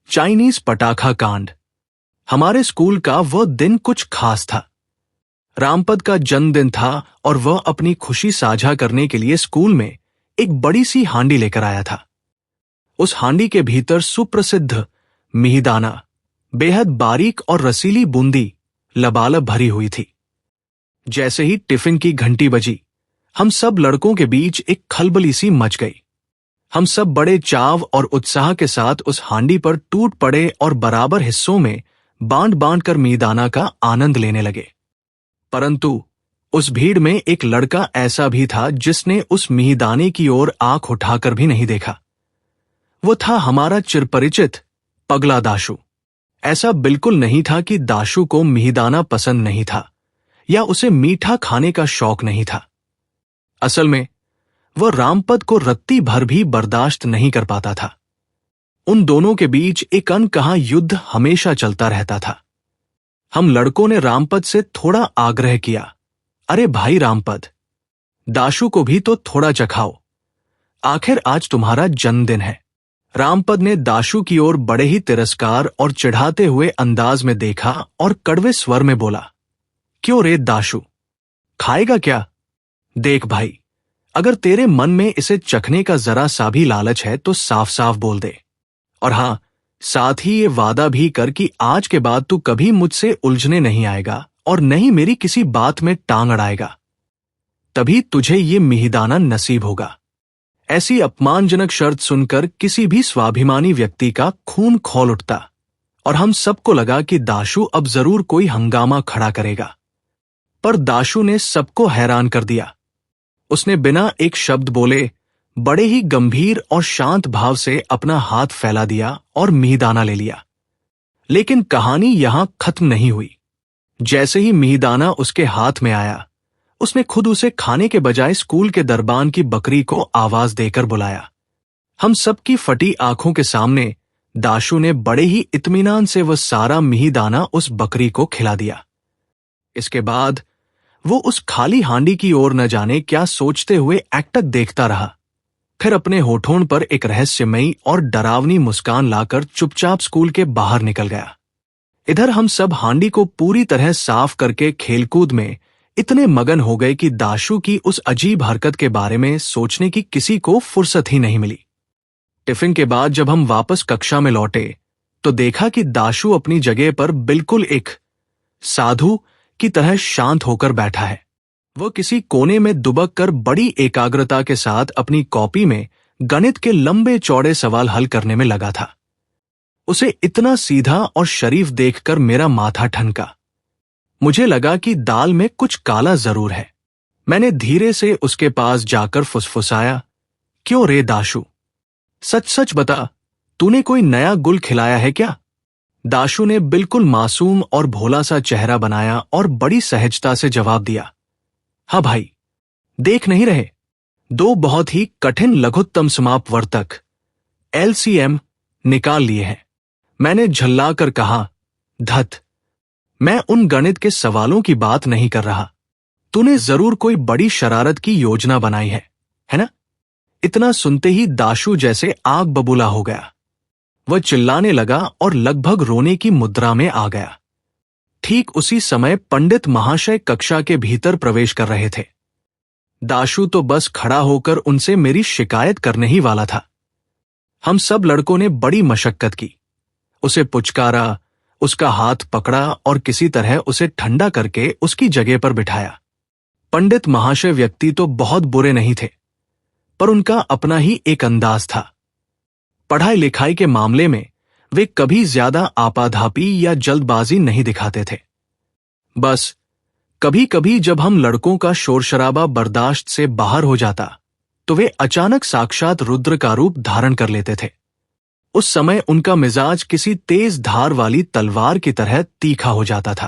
Chinese पटाखा कांड। हमारे स्कूल का वह दिन कुछ खास था। रामपद का जन्मदिन था और वह अपनी खुशी साझा करने के लिए स्कूल में एक बड़ी सी हांडी लेकर आया था। उस हांडी के भीतर सुप्रसिद्ध मिहिदाना, बेहद बारीक और रसीली बूंदी लबालब भरी हुई थी। जैसे ही टिफिन की घंटी बजी, हम सब लड़कों के बीच एक खलबली सी मच गई। हम सब बड़े चाव और उत्साह के साथ उस हांडी पर टूट पड़े और बराबर हिस्सों में बांट बांट कर मिहिदाना का आनंद लेने लगे। परंतु उस भीड़ में एक लड़का ऐसा भी था जिसने उस मिहिदाने की ओर आंख उठाकर भी नहीं देखा। वो था हमारा चिरपरिचित पगला दाशु। ऐसा बिल्कुल नहीं था कि दाशु को मिहिदाना पसंद नहीं था या उसे मीठा खाने का शौक नहीं था। असल में वह रामपद को रत्ती भर भी बर्दाश्त नहीं कर पाता था। उन दोनों के बीच एक अनकहा युद्ध हमेशा चलता रहता था। हम लड़कों ने रामपद से थोड़ा आग्रह किया, अरे भाई रामपद, दाशु को भी तो थोड़ा चखाओ, आखिर आज तुम्हारा जन्मदिन है। रामपद ने दाशु की ओर बड़े ही तिरस्कार और चिढ़ाते हुए अंदाज में देखा और कड़वे स्वर में बोला, क्यों रे दाशु, खाएगा क्या? देख भाई, अगर तेरे मन में इसे चखने का जरा सा भी लालच है तो साफ साफ बोल दे, और हां, साथ ही ये वादा भी कर कि आज के बाद तू कभी मुझसे उलझने नहीं आएगा और नहीं मेरी किसी बात में टांग अड़ाएगा। तभी तुझे ये मिहिदाना नसीब होगा। ऐसी अपमानजनक शर्त सुनकर किसी भी स्वाभिमानी व्यक्ति का खून खौल उठता और हम सबको लगा कि दाशु अब जरूर कोई हंगामा खड़ा करेगा। पर दाशु ने सबको हैरान कर दिया। उसने बिना एक शब्द बोले बड़े ही गंभीर और शांत भाव से अपना हाथ फैला दिया और मिहिदाना ले लिया। लेकिन कहानी यहां खत्म नहीं हुई। जैसे ही मिहिदाना उसके हाथ में आया, उसने खुद उसे खाने के बजाय स्कूल के दरबान की बकरी को आवाज देकर बुलाया। हम सबकी फटी आंखों के सामने दाशु ने बड़े ही इत्मीनान से वह सारा मिहिदाना उस बकरी को खिला दिया। इसके बाद वो उस खाली हांडी की ओर न जाने क्या सोचते हुए एकटक देखता रहा। फिर अपने होठों पर एक रहस्यमयी और डरावनी मुस्कान लाकर चुपचाप स्कूल के बाहर निकल गया। इधर हम सब हांडी को पूरी तरह साफ करके खेलकूद में इतने मगन हो गए कि दाशु की उस अजीब हरकत के बारे में सोचने की किसी को फुर्सत ही नहीं मिली। टिफिन के बाद जब हम वापस कक्षा में लौटे तो देखा कि दाशु अपनी जगह पर बिल्कुल एक साधु की तरह शांत होकर बैठा है। वह किसी कोने में दुबक कर बड़ी एकाग्रता के साथ अपनी कॉपी में गणित के लंबे चौड़े सवाल हल करने में लगा था। उसे इतना सीधा और शरीफ देखकर मेरा माथा ठनका। मुझे लगा कि दाल में कुछ काला जरूर है। मैंने धीरे से उसके पास जाकर फुसफुसाया, क्यों रे दाशु, सच सच बता, तूने कोई नया गुल खिलाया है क्या? दाशु ने बिल्कुल मासूम और भोला सा चेहरा बनाया और बड़ी सहजता से जवाब दिया, हाँ भाई, देख नहीं रहे, दो बहुत ही कठिन लघुत्तम समापवर्तक LCM निकाल लिए हैं। मैंने झल्लाकर कहा, धत, मैं उन गणित के सवालों की बात नहीं कर रहा। तूने जरूर कोई बड़ी शरारत की योजना बनाई है ना? इतना सुनते ही दाशु जैसे आग बबूला हो गया। वह चिल्लाने लगा और लगभग रोने की मुद्रा में आ गया। ठीक उसी समय पंडित महाशय कक्षा के भीतर प्रवेश कर रहे थे। दाशु तो बस खड़ा होकर उनसे मेरी शिकायत करने ही वाला था। हम सब लड़कों ने बड़ी मशक्कत की, उसे पुचकारा, उसका हाथ पकड़ा और किसी तरह उसे ठंडा करके उसकी जगह पर बिठाया। पंडित महाशय व्यक्ति तो बहुत बुरे नहीं थे, पर उनका अपना ही एक अंदाज था। पढ़ाई लिखाई के मामले में वे कभी ज्यादा आपाधापी या जल्दबाजी नहीं दिखाते थे। बस कभी कभी जब हम लड़कों का शोर शराबा बर्दाश्त से बाहर हो जाता तो वे अचानक साक्षात रुद्र का रूप धारण कर लेते थे। उस समय उनका मिजाज किसी तेज धार वाली तलवार की तरह तीखा हो जाता था।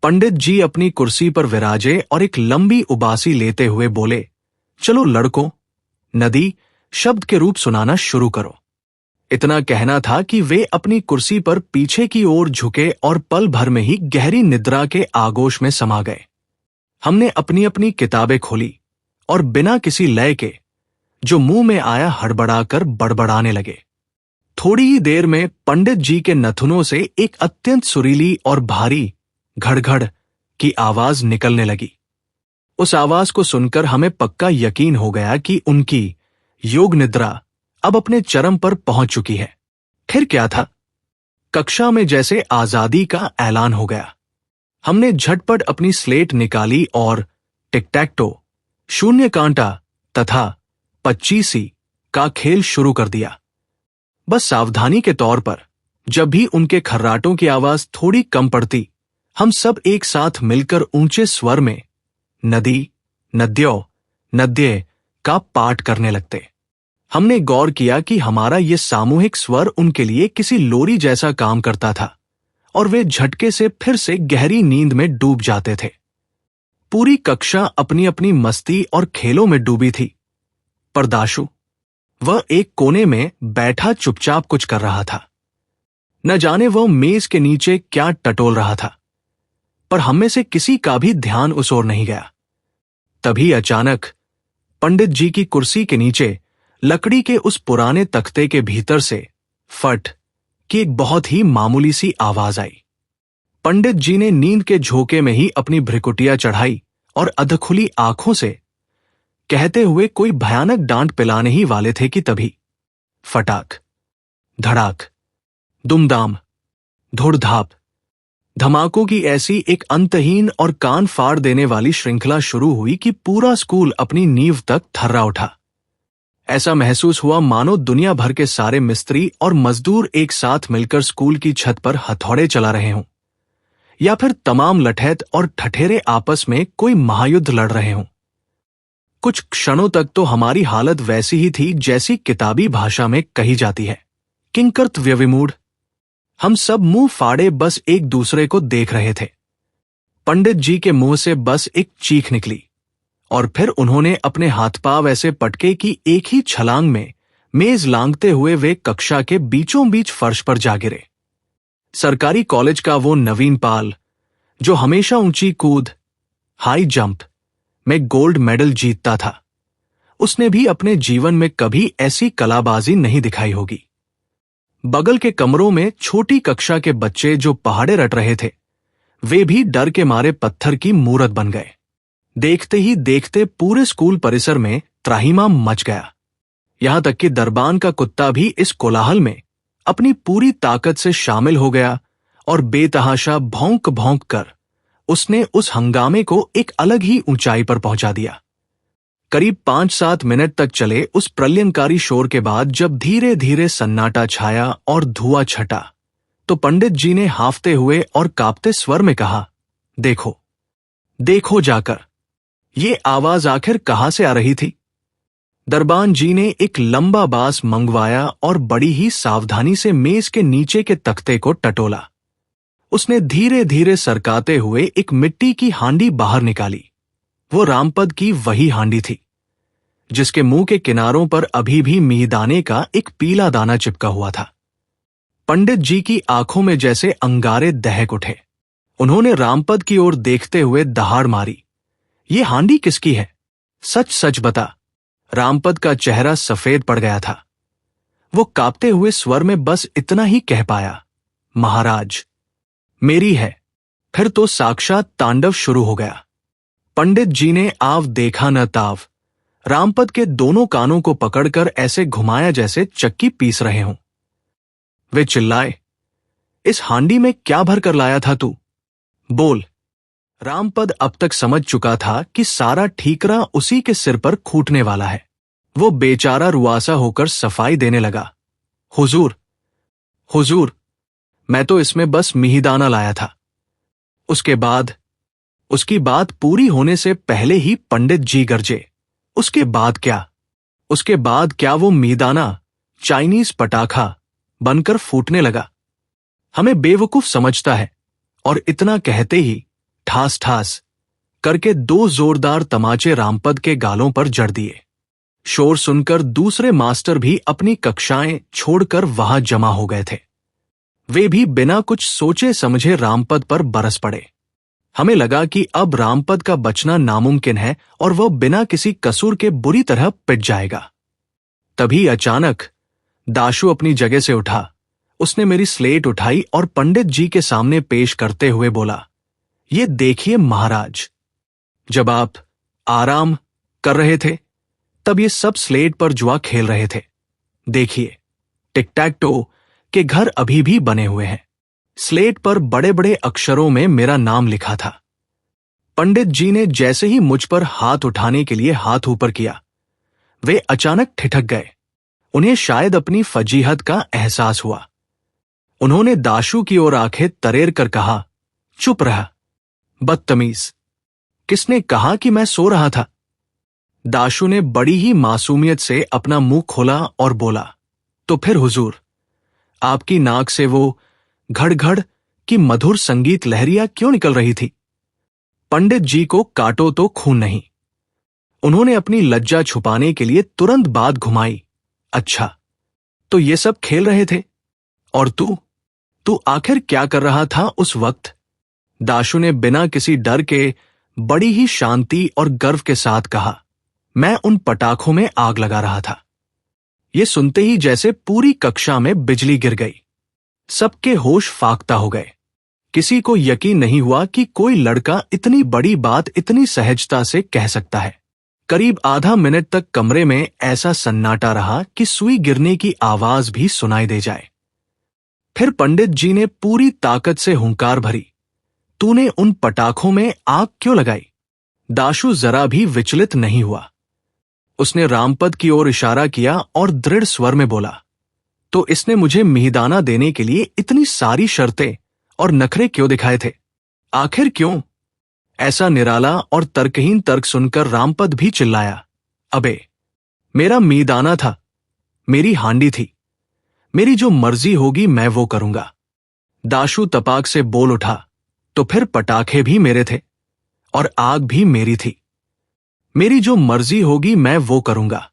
पंडित जी अपनी कुर्सी पर विराजे और एक लंबी उबासी लेते हुए बोले, चलो लड़कों, नदी शब्द के रूप सुनाना शुरू करो। इतना कहना था कि वे अपनी कुर्सी पर पीछे की ओर झुके और पल भर में ही गहरी निद्रा के आगोश में समा गए। हमने अपनी अपनी किताबें खोली और बिना किसी लय के जो मुंह में आया हड़बड़ाकर बड़बड़ाने लगे। थोड़ी ही देर में पंडित जी के नथुनों से एक अत्यंत सुरीली और भारी घड़-घड़ की आवाज निकलने लगी। उस आवाज को सुनकर हमें पक्का यकीन हो गया कि उनकी योग निद्रा अब अपने चरम पर पहुंच चुकी है। फिर क्या था? कक्षा में जैसे आजादी का ऐलान हो गया। हमने झटपट अपनी स्लेट निकाली और टिक-टैक-टो, शून्य कांटा तथा पच्चीसी का खेल शुरू कर दिया। बस सावधानी के तौर पर जब भी उनके खर्राटों की आवाज थोड़ी कम पड़ती, हम सब एक साथ मिलकर ऊंचे स्वर में नदी, नद्यों, नद्ये का पाठ करने लगते। हमने गौर किया कि हमारा ये सामूहिक स्वर उनके लिए किसी लोरी जैसा काम करता था और वे झटके से फिर से गहरी नींद में डूब जाते थे। पूरी कक्षा अपनी अपनी मस्ती और खेलों में डूबी थी, पर दाशु, वह एक कोने में बैठा चुपचाप कुछ कर रहा था। न जाने वह मेज के नीचे क्या टटोल रहा था, पर हमें से किसी का भी ध्यान उस ओर नहीं गया। तभी अचानक पंडित जी की कुर्सी के नीचे लकड़ी के उस पुराने तख्ते के भीतर से फट की एक बहुत ही मामूली सी आवाज आई। पंडित जी ने नींद के झोंके में ही अपनी भ्रिकुटियां चढ़ाई और अधखुली आंखों से कहते हुए कोई भयानक डांट पिलाने ही वाले थे कि तभी फटाक, धड़ाक, दुमदाम, धुड़धाप, धमाकों की ऐसी एक अंतहीन और कान फाड़ देने वाली श्रृंखला शुरू हुई कि पूरा स्कूल अपनी नींव तक थर्रा उठा। ऐसा महसूस हुआ मानो दुनिया भर के सारे मिस्त्री और मजदूर एक साथ मिलकर स्कूल की छत पर हथौड़े चला रहे हों, या फिर तमाम लठैत और ठठेरे आपस में कोई महायुद्ध लड़ रहे हों। कुछ क्षणों तक तो हमारी हालत वैसी ही थी जैसी किताबी भाषा में कही जाती है, किंकर्तव्यविमूढ़। हम सब मुंह फाड़े बस एक दूसरे को देख रहे थे। पंडित जी के मुंह से बस एक चीख निकली और फिर उन्होंने अपने हाथ पांव ऐसे पटके कि एक ही छलांग में मेज लांघते हुए वे कक्षा के बीचों बीच फर्श पर जा गिरे। सरकारी कॉलेज का वो नवीन पाल, जो हमेशा ऊंची कूद, हाई जंप में गोल्ड मेडल जीतता था, उसने भी अपने जीवन में कभी ऐसी कलाबाजी नहीं दिखाई होगी। बगल के कमरों में छोटी कक्षा के बच्चे जो पहाड़े रट रहे थे, वे भी डर के मारे पत्थर की मूरत बन गए। देखते ही देखते पूरे स्कूल परिसर में त्राहिमाम मच गया। यहां तक कि दरबान का कुत्ता भी इस कोलाहल में अपनी पूरी ताकत से शामिल हो गया और बेतहाशा भौंक भौंक कर उसने उस हंगामे को एक अलग ही ऊंचाई पर पहुंचा दिया। करीब 5-7 मिनट तक चले उस प्रलयंकारी शोर के बाद जब धीरे धीरे सन्नाटा छाया और धुआं छटा, तो पंडित जी ने हांफते हुए और कांपते स्वर में कहा, देखो, देखो जाकर, ये आवाज आखिर कहां से आ रही थी? दरबान जी ने एक लंबा बांस मंगवाया और बड़ी ही सावधानी से मेज के नीचे के तख्ते को टटोला। उसने धीरे धीरे सरकाते हुए एक मिट्टी की हांडी बाहर निकाली। वो रामपद की वही हांडी थी, जिसके मुंह के किनारों पर अभी भी मीहदाने का एक पीला दाना चिपका हुआ था। पंडित जी की आंखों में जैसे अंगारे दहक उठे। उन्होंने रामपद की ओर देखते हुए दहाड़ मारी, ये हांडी किसकी है? सच सच बता। रामपद का चेहरा सफेद पड़ गया था। वो कांपते हुए स्वर में बस इतना ही कह पाया, महाराज, मेरी है। फिर तो साक्षात तांडव शुरू हो गया। पंडित जी ने आव देखा न ताव रामपद के दोनों कानों को पकड़कर ऐसे घुमाया जैसे चक्की पीस रहे हों। वे चिल्लाए, इस हांडी में क्या भर कर लाया था तू? बोल। रामपद अब तक समझ चुका था कि सारा ठीकरा उसी के सिर पर खूटने वाला है। वो बेचारा रुआसा होकर सफाई देने लगा, हुजूर, हुजूर, मैं तो इसमें बस मिहिदाना लाया था। उसकी बात पूरी होने से पहले ही पंडित जी गरजे, उसके बाद क्या? उसके बाद क्या वो मिहिदाना चाइनीज पटाखा बनकर फूटने लगा। हमें बेवकूफ समझता है। और इतना कहते ही ठास ठास करके 2 जोरदार तमाचे रामपद के गालों पर जड़ दिए। शोर सुनकर दूसरे मास्टर भी अपनी कक्षाएं छोड़कर वहां जमा हो गए थे। वे भी बिना कुछ सोचे समझे रामपद पर बरस पड़े। हमें लगा कि अब रामपद का बचना नामुमकिन है और वह बिना किसी कसूर के बुरी तरह पिट जाएगा। तभी अचानक दाशु अपनी जगह से उठा। उसने मेरी स्लेट उठाई और पंडित जी के सामने पेश करते हुए बोला, ये देखिए महाराज, जब आप आराम कर रहे थे तब ये सब स्लेट पर जुआ खेल रहे थे। देखिए, टिक टैक टो के घर अभी भी बने हुए हैं। स्लेट पर बड़े बड़े अक्षरों में मेरा नाम लिखा था। पंडित जी ने जैसे ही मुझ पर हाथ उठाने के लिए हाथ ऊपर किया, वे अचानक ठिठक गए। उन्हें शायद अपनी फजीहत का एहसास हुआ। उन्होंने दाशु की ओर आंखें तरेर कर कहा, चुप रहा, बदतमीज। किसने कहा कि मैं सो रहा था? दाशु ने बड़ी ही मासूमियत से अपना मुंह खोला और बोला, तो फिर हुजूर, आपकी नाक से वो घड़-घड़ की मधुर संगीत लहरियां क्यों निकल रही थी? पंडित जी को काटो तो खून नहीं। उन्होंने अपनी लज्जा छुपाने के लिए तुरंत बात घुमाई। अच्छा, तो ये सब खेल रहे थे? और तू आखिर क्या कर रहा था उस वक्त? दाशु ने बिना किसी डर के बड़ी ही शांति और गर्व के साथ कहा, मैं उन पटाखों में आग लगा रहा था। ये सुनते ही जैसे पूरी कक्षा में बिजली गिर गई। सबके होश फाख्ता हो गए। किसी को यकीन नहीं हुआ कि कोई लड़का इतनी बड़ी बात इतनी सहजता से कह सकता है। करीब आधा मिनट तक कमरे में ऐसा सन्नाटा रहा कि सुई गिरने की आवाज भी सुनाई दे जाए। फिर पंडित जी ने पूरी ताकत से हुंकार भरी, तूने उन पटाखों में आग क्यों लगाई? दाशु जरा भी विचलित नहीं हुआ। उसने रामपद की ओर इशारा किया और दृढ़ स्वर में बोला, तो इसने मुझे मिहिदाना देने के लिए इतनी सारी शर्तें और नखरे क्यों दिखाए थे? आखिर क्यों? ऐसा निराला और तर्कहीन तर्क सुनकर रामपद भी चिल्लाया, अबे, मेरा मिहिदाना था, मेरी हांडी थी, मेरी जो मर्जी होगी मैं वो करूंगा। दाशु तपाक से बोल उठा, तो फिर पटाखे भी मेरे थे और आग भी मेरी थी। मेरी जो मर्जी होगी मैं वो करूंगा।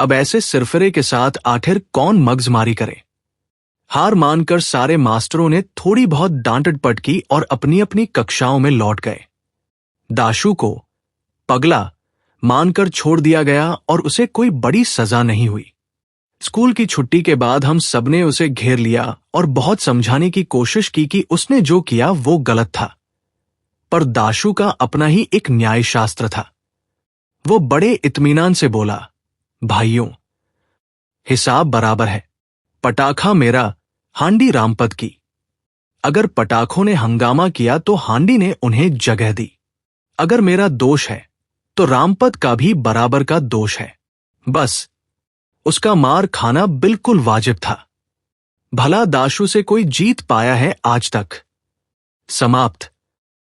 अब ऐसे सिरफिरे के साथ आखिर कौन मगजमारी करे? हार मानकर सारे मास्टरों ने थोड़ी बहुत डांटपट की और अपनी अपनी कक्षाओं में लौट गए। दाशु को पगला मानकर छोड़ दिया गया और उसे कोई बड़ी सजा नहीं हुई। स्कूल की छुट्टी के बाद हम सबने उसे घेर लिया और बहुत समझाने की कोशिश की कि उसने जो किया वो गलत था। पर दाशु का अपना ही एक न्याय शास्त्र था। वो बड़े इत्मीनान से बोला, भाइयों, हिसाब बराबर है। पटाखा मेरा, हांडी रामपद की। अगर पटाखों ने हंगामा किया तो हांडी ने उन्हें जगह दी। अगर मेरा दोष है तो रामपद का भी बराबर का दोष है। बस उसका मार खाना बिल्कुल वाजिब था। भला दाशु से कोई जीत पाया है आज तक? समाप्त।